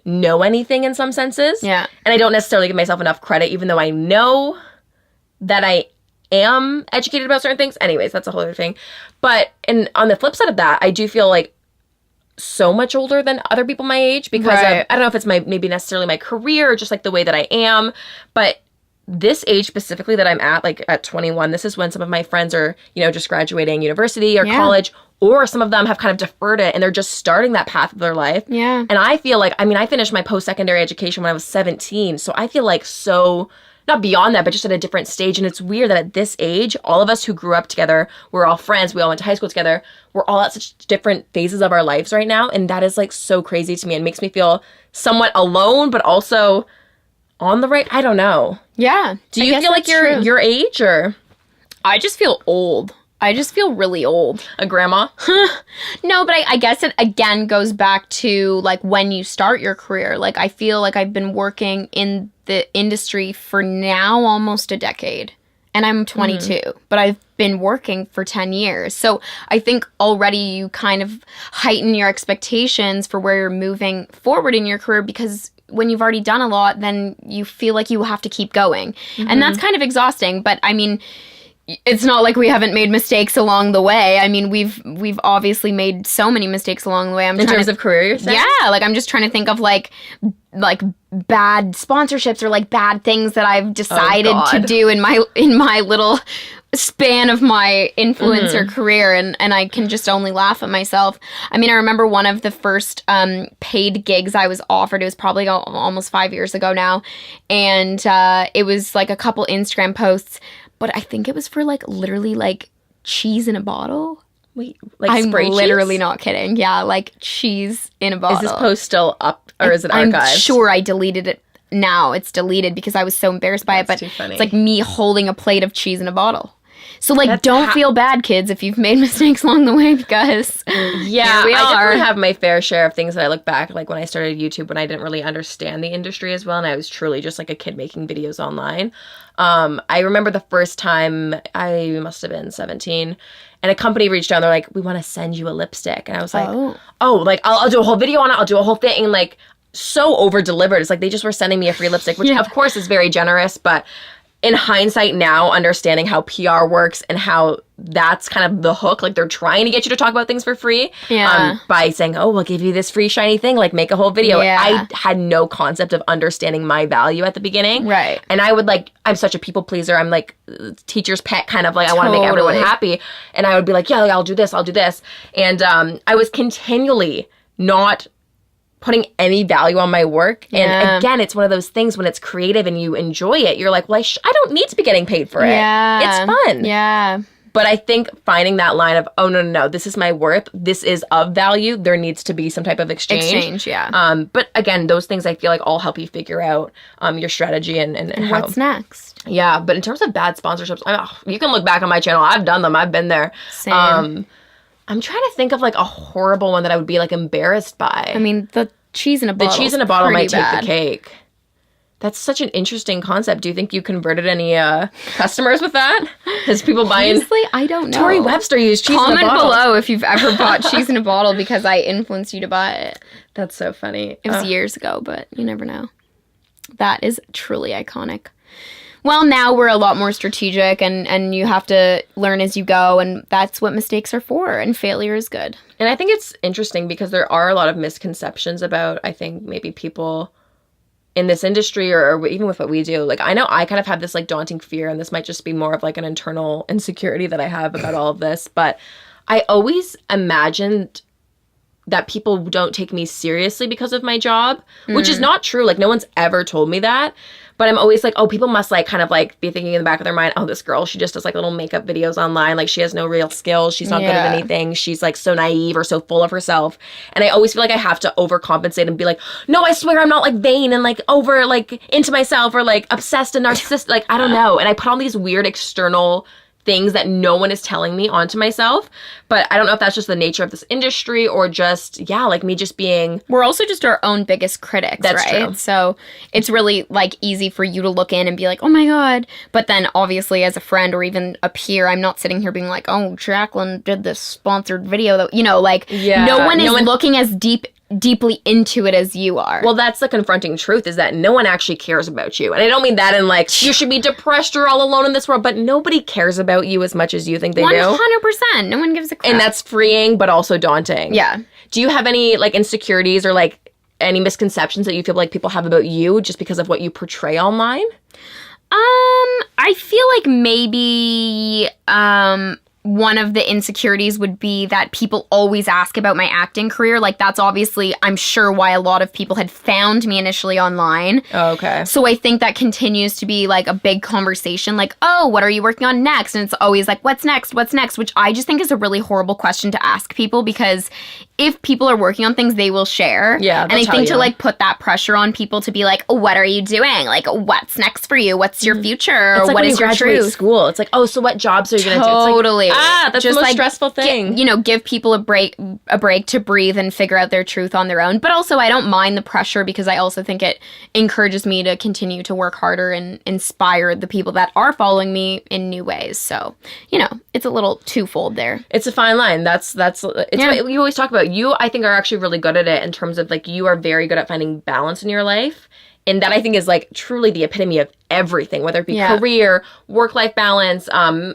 know anything in some senses. Yeah. And I don't necessarily give myself enough credit, even though I know that I am educated about certain things. Anyways, that's a whole other thing. But on the flip side of that, I do feel like so much older than other people my age because of, I don't know if it's maybe necessarily my career or just like the way that I am, but this age specifically that I'm at, like at 21, this is when some of my friends are, you know, just graduating university or college, or some of them have kind of deferred it and they're just starting that path of their life. Yeah. And I feel like, I mean, I finished my post-secondary education when I was 17, so I feel like so, not beyond that, but just at a different stage. And it's weird that at this age, all of us who grew up together, we're all friends, we all went to high school together, we're all at such different phases of our lives right now. And that is like so crazy to me and makes me feel somewhat alone, but also on the right, I don't know. Yeah. Do you feel like you're your age or? I just feel old. I just feel really old. A grandma? No, but I guess it again goes back to like when you start your career. Like I feel like I've been working in the industry for now almost a decade. And I'm 22, but I've been working for 10 years. So I think already you kind of heighten your expectations for where you're moving forward in your career because when you've already done a lot, then you feel like you have to keep going. And that's kind of exhausting. But I mean, it's not like we haven't made mistakes along the way. I mean, we've obviously made so many mistakes along the way. In terms of career, you're saying? Yeah, like I'm just trying to think of like bad sponsorships or like bad things that I've decided to do in my little span of my influencer career, and I can just only laugh at myself. I mean, I remember one of the first paid gigs I was offered. It was probably almost 5 years ago now, and it was like a couple Instagram posts. But I think it was for like literally like cheese in a bottle. Wait, like I'm spray literally cheese? Not kidding. Yeah, like cheese in a bottle. Is this post still up or is it archived? I'm sure I deleted it now. It's deleted because I was so embarrassed by it. But too funny. It's like me holding a plate of cheese in a bottle. So like, don't feel bad, kids, if you've made mistakes along the way because yeah, I definitely have my fair share of things that I look back, like when I started YouTube when I didn't really understand the industry as well, and I was truly just like a kid making videos online. I remember the first time I must have been 17, and a company reached out. They're like, "We want to send you a lipstick," and I was like, "Oh, like I'll do a whole video on it. I'll do a whole thing," and like so over delivered. It's like they just were sending me a free lipstick, which of course is very generous, but in hindsight now, understanding how PR works and how that's kind of the hook, like they're trying to get you to talk about things for free by saying, oh, we'll give you this free shiny thing, like make a whole video. I had no concept of understanding my value at the beginning. Right. And I would like, I'm such a people pleaser. I'm like teacher's pet kind of like, I want to make everyone happy. And I would be like, yeah, I'll do this. And I was continually not putting any value on my work. And again, it's one of those things when it's creative and you enjoy it, you're like, well, I don't need to be getting paid for it. It's fun. Yeah. But I think finding that line of, oh, no, this is my worth. This is of value. There needs to be some type of exchange. But again, those things I feel like all help you figure out your strategy and how. What's next? Yeah. But in terms of bad sponsorships, you can look back on my channel. I've done them. I've been there. Same. I'm trying to think of like a horrible one that I would be like embarrassed by. I mean, the cheese in a bottle. The cheese in a bottle might take the cake. That's such an interesting concept. Do you think you converted any customers with that? Has people buying? Honestly, I don't know. Torri Webster used cheese in a bottle. Comment below if you've ever bought cheese in a bottle because I influenced you to buy it. That's so funny. It was years ago, but you never know. That is truly iconic. Well, now we're a lot more strategic and you have to learn as you go, and that's what mistakes are for, and failure is good. And I think it's interesting because there are a lot of misconceptions about, I think, maybe people in this industry or even with what we do. Like, I know I kind of have this like daunting fear, and this might just be more of like an internal insecurity that I have about all of this, but I always imagined that people don't take me seriously because of my job, which is not true. Like, no one's ever told me that. But I'm always like, oh, people must like kind of like be thinking in the back of their mind, oh, this girl, she just does like little makeup videos online. Like, she has no real skills. She's not good at anything. She's like so naive or so full of herself. And I always feel like I have to overcompensate and be like, no, I swear I'm not like vain and like over like into myself or like obsessed and narcissistic. Like, I don't know. And I put all these weird external things that no one is telling me onto myself. But I don't know if that's just the nature of this industry or just, like me just being... We're also just our own biggest critics, that's right? True. So it's really like easy for you to look in and be like, oh my God. But then obviously as a friend or even a peer, I'm not sitting here being like, oh, Jaclyn did this sponsored video that, like no one is looking as deeply into it as you are. Well, that's the confronting truth, is that no one actually cares about you. And I don't mean that in like, you should be depressed or all alone in this world, but nobody cares about you as much as you think they 100%. No one gives a crap. And that's freeing, but also daunting. Yeah. Do you have any like insecurities or like any misconceptions that you feel like people have about you just because of what you portray online? I feel like maybe, one of the insecurities would be that people always ask about my acting career. Like, that's obviously, I'm sure, why a lot of people had found me initially online. Oh, okay. So I think that continues to be like a big conversation. Like, oh, what are you working on next? And it's always like, what's next? What's next? Which I just think is a really horrible question to ask people, because if people are working on things, they will share. Yeah, and I think to like put that pressure on people to be like, oh, what are you doing? Like, what's next for you? What's your future? It's like what when is you your graduate truth? school. It's like, oh, so what jobs are you going to do? Totally. It's like, that's just the most like stressful thing. Give people a break to breathe and figure out their truth on their own. But also, I don't mind the pressure, because I also think it encourages me to continue to work harder and inspire the people that are following me in new ways. So, it's a little twofold there. It's a fine line. It's what you always talk about. You, I think, are actually really good at it in terms of like, you are very good at finding balance in your life. And that, I think, is like truly the epitome of everything, whether it be career, work-life balance,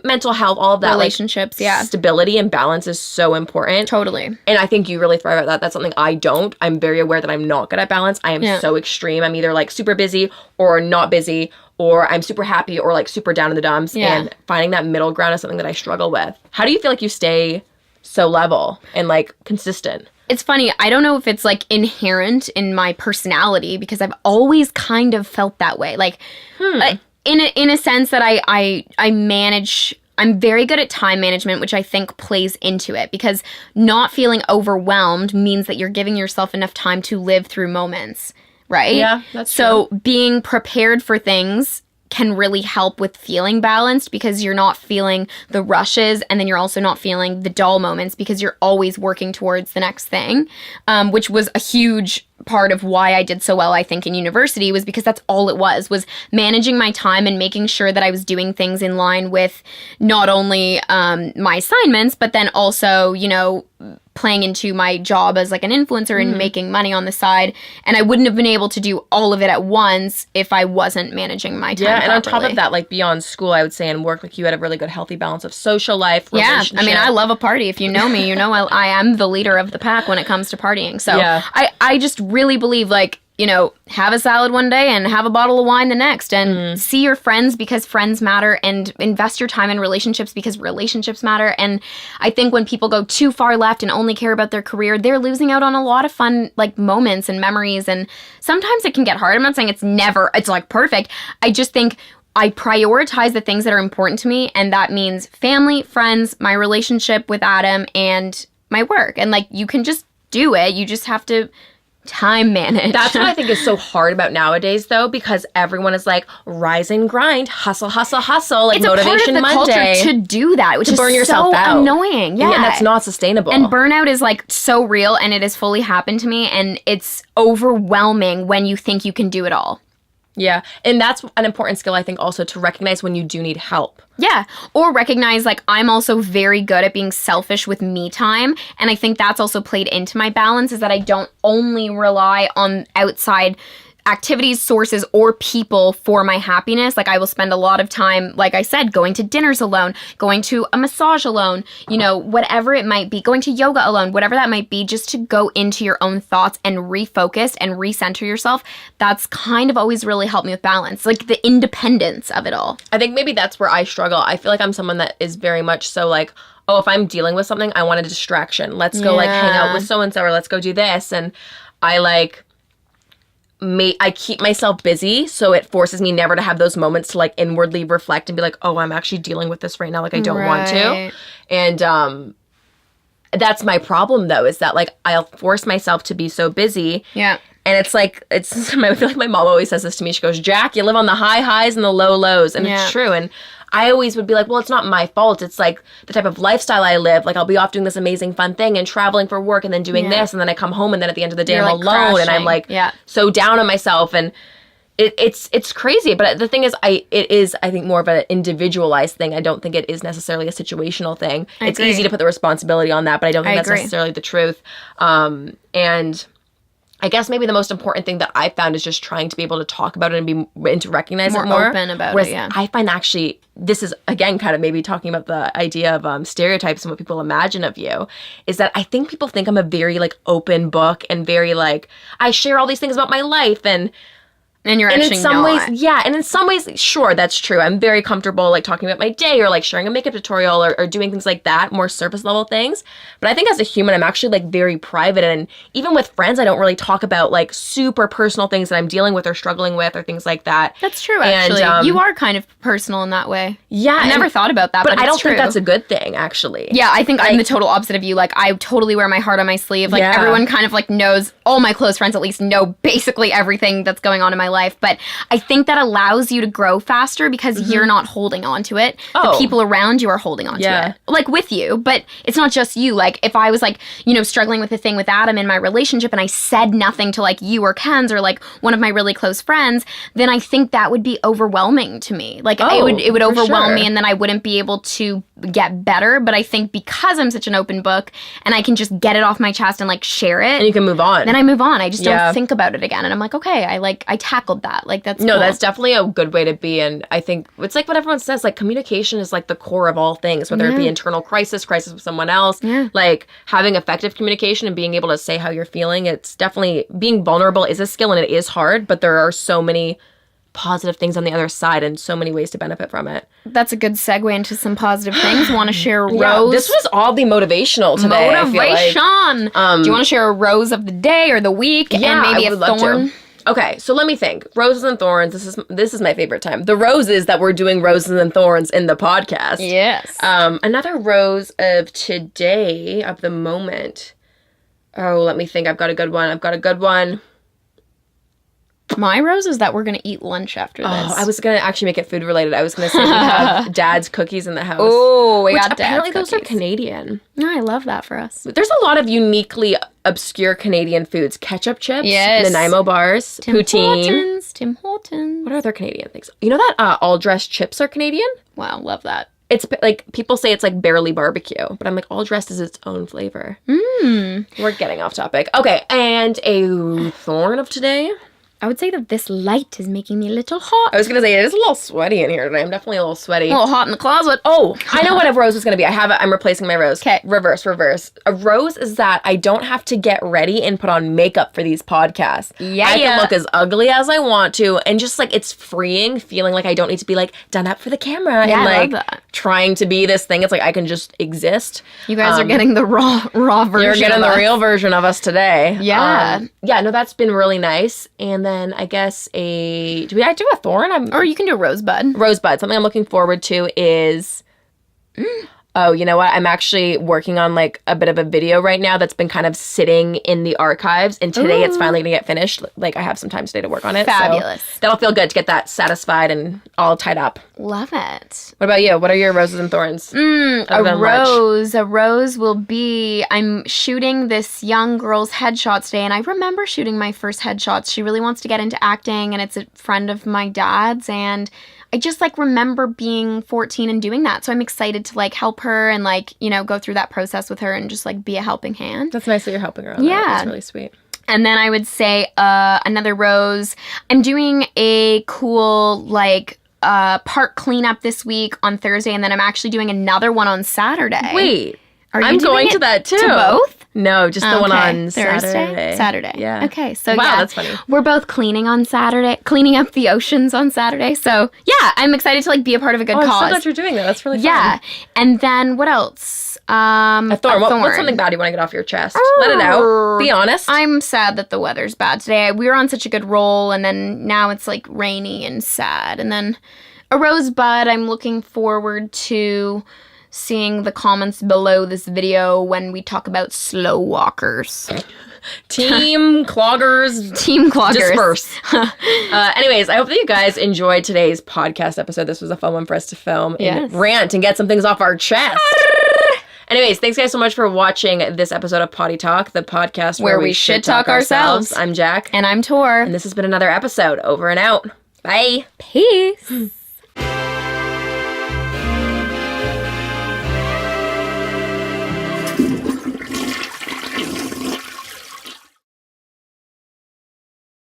mental health, all of that. Relationships, like, stability and balance is so important. Totally. And I think you really thrive at that. That's something I don't. I'm very aware that I'm not good at balance. I am so extreme. I'm either like super busy or not busy, or I'm super happy or like super down in the dumps. Yeah. And finding that middle ground is something that I struggle with. How do you feel like you stay so level and like consistent? It's funny, I don't know if it's like inherent in my personality, because I've always kind of felt that way. Like, in a sense that I manage, I'm very good at time management, which I think plays into it, because not feeling overwhelmed means that you're giving yourself enough time to live through moments, right? Yeah, that's true. So being prepared for things can really help with feeling balanced, because you're not feeling the rushes, and then you're also not feeling the dull moments, because you're always working towards the next thing, which was a huge part of why I did so well, I think, in university, was because that's all it was managing my time and making sure that I was doing things in line with not only my assignments, but then also, playing into my job as like an influencer and making money on the side. And I wouldn't have been able to do all of it at once if I wasn't managing my time and on top properly. of that, like beyond school, I would say, and work, like you had a really good healthy balance of social life, relationship. I mean, I love a party. If you know me, you know I am the leader of the pack when it comes to partying. So I just really believe, like, you know, have a salad one day and have a bottle of wine the next, and see your friends because friends matter, and invest your time in relationships because relationships matter. And I think when people go too far left and only care about their career, they're losing out on a lot of fun, like, moments and memories. And sometimes it can get hard. I'm not saying it's like perfect. I just think I prioritize the things that are important to me, and that means family, friends, my relationship with Adam, and my work. And, like, you can just do it. You just have to time manage. That's what I think is so hard about nowadays, though, because everyone is like, rise and grind, hustle, hustle, hustle, like it's Motivation a part of the Monday. culture to do that, which to is burn yourself so out. Annoying. Yeah. And that's not sustainable. And burnout is, like, so real, and it has fully happened to me, and it's overwhelming when you think you can do it all. Yeah. And that's an important skill, I think, also, to recognize when you do need help. Yeah. Or recognize, like, I'm also very good at being selfish with me time. And I think that's also played into my balance, is that I don't only rely on outside activities, sources, or people for my happiness. Like, I will spend a lot of time, like I said, going to dinners alone, going to a massage alone, you know, whatever it might be, going to yoga alone, whatever that might be, just to go into your own thoughts and refocus and recenter yourself. That's kind of always really helped me with balance, like the independence of it all. I think maybe that's where I struggle. I feel like I'm someone that is very much so like, oh, if I'm dealing with something, I want a distraction. Let's go like hang out with so-and-so, or let's go do this. And I like... I keep myself busy, so it forces me never to have those moments to like inwardly reflect and be like, oh, I'm actually dealing with this right now, like I don't want to. And that's my problem, though, is that like I'll force myself to be so busy. Yeah. And it's like, I feel like my mom always says this to me. She goes, Jack, you live on the high highs and the low lows. And it's true. And I always would be like, well, it's not my fault. It's like the type of lifestyle I live. Like, I'll be off doing this amazing fun thing and traveling for work and then doing this. And then I come home and then at the end of the day, I'm like alone crashing. And I'm like so down on myself. And it's crazy. But the thing is, it is, I think, more of an individualized thing. I don't think it is necessarily a situational thing. It's easy to put the responsibility on that, but I don't think that's necessarily the truth. And I guess maybe the most important thing that I found is just trying to be able to talk about it and to recognize it more. Open about Whereas it, yeah. I find actually, this is, again, kind of maybe talking about the idea of stereotypes and what people imagine of you, is that I think people think I'm a very, like, open book and very, like, I share all these things about my life and you're actually in some not. ways, yeah, and in some ways, sure, that's true. I'm very comfortable, like, talking about my day or, like, sharing a makeup tutorial or doing things like that, more surface level things. But I think as a human, I'm actually, like, very private. And even with friends, I don't really talk about, like, super personal things that I'm dealing with or struggling with or things like that. That's true, actually. And, you are kind of personal in that way. Yeah. I never thought about that, but I don't true. think that's a good thing, actually. Yeah, I think I'm the total opposite of you. Like, I totally wear my heart on my sleeve. Like, everyone kind of, like, knows, all my close friends at least know basically everything that's going on in my life. But I think that allows you to grow faster because you're not holding on to it. The people around you are holding on to it. Like, with you. But it's not just you. Like, if I was, like, you know, struggling with a thing with Adam in my relationship and I said nothing to, like, you or Ken's or, like, one of my really close friends, then I think that would be overwhelming to me. Like, it would overwhelm me, and then I wouldn't be able to get better. But I think because I'm such an open book and I can just get it off my chest and, like, share it. And you can move on. Then I move on. I just don't think about it again. And I'm like, okay, I tackled that. Like, that's No, cool. that's definitely a good way to be. And I think it's like what everyone says, like, communication is like the core of all things, whether it be internal crisis with someone else, like having effective communication and being able to say how you're feeling. It's definitely, being vulnerable is a skill and it is hard, but there are so many positive things on the other side and so many ways to benefit from it. That's a good segue into some positive things. Want to share a rose? Yeah, this was oddly motivational today. Motivation. Do you want to share a rose of the day or the week? Yeah, and maybe I would a love thorn? to. Okay, so let me think. Roses and thorns. This is my favorite time. The roses that we're doing roses and thorns in the podcast. Yes. Another rose of today, of the moment. Oh, let me think. I've got a good one. My rose is that we're going to eat lunch after this. Oh, I was going to actually make it food related. I was going to say we have Dad's cookies in the house. Oh, we which got Dad's apparently cookies. Those are Canadian. No, I love that for us. There's a lot of uniquely obscure Canadian foods. Ketchup chips, yes. Nanaimo bars, poutine. Tim Hortons. What are other Canadian things? You know that all-dressed chips are Canadian? Wow, love that. It's like, people say it's like barely barbecue, but I'm like, all dressed is its own flavor. We're getting off topic. Okay, and a thorn of today. I would say that this light is making me a little hot. I was going to say, it is a little sweaty in here today. I'm definitely a little sweaty. A little hot in the closet. Oh, I know what a rose is going to be. I have it. I'm replacing my rose. Okay. Reverse. A rose is that I don't have to get ready and put on makeup for these podcasts. Yeah. I can look as ugly as I want to, and just like, it's freeing, feeling like I don't need to be like done up for the camera Yeah, and I like love that. trying to be this thing. It's like I can just exist. You guys are getting the raw version. You're getting of the us. real version of us today. Yeah. Yeah, no, that's been really nice. And then I guess do I do a thorn? Or you can do a rosebud. Rosebud. Something I'm looking forward to is... Oh, you know what? I'm actually working on like a bit of a video right now that's been kind of sitting in the archives. And today it's finally going to get finished. Like, I have some time today to work on it. Fabulous. So that'll feel good to get that satisfied and all tied up. Love it. What about you? What are your roses and thorns? A rose will be, I'm shooting this young girl's headshot today, and I remember shooting my first headshots. She really wants to get into acting, and it's a friend of my dad's, and I just like remember being 14 and doing that. So I'm excited to like help her and like, you know, go through that process with her and just like be a helping hand. That's nice that you're helping her on Yeah. that. That's really sweet. And then I would say another rose. I'm doing a cool like park cleanup this week on Thursday, and then I'm actually doing another one on Saturday. Wait, Are you I'm doing going it to that too. To both? No, just the one on Thursday? Saturday. Yeah. Okay, so wow, yeah. that's funny. We're both cleaning on Saturday, cleaning up the oceans on Saturday. So yeah, I'm excited to like be a part of a good I'm cause. so glad you're doing that. That's really fun. Yeah. And then what else? A thorn. What's something bad you want to get off your chest? Let it out. Be honest. I'm sad that the weather's bad today. We were on such a good roll, and then now it's like rainy and sad. And then a rosebud, I'm looking forward to seeing the comments below this video when we talk about slow walkers. Team cloggers. Team cloggers. Disperse. Anyways, I hope that you guys enjoyed today's podcast episode. This was a fun one for us to film and rant and get some things off our chest. Anyways, thanks guys so much for watching this episode of Poddy Talk, the podcast where we shit talk ourselves. I'm Jack. And I'm Tor. And this has been another episode. Over and out. Bye. Peace.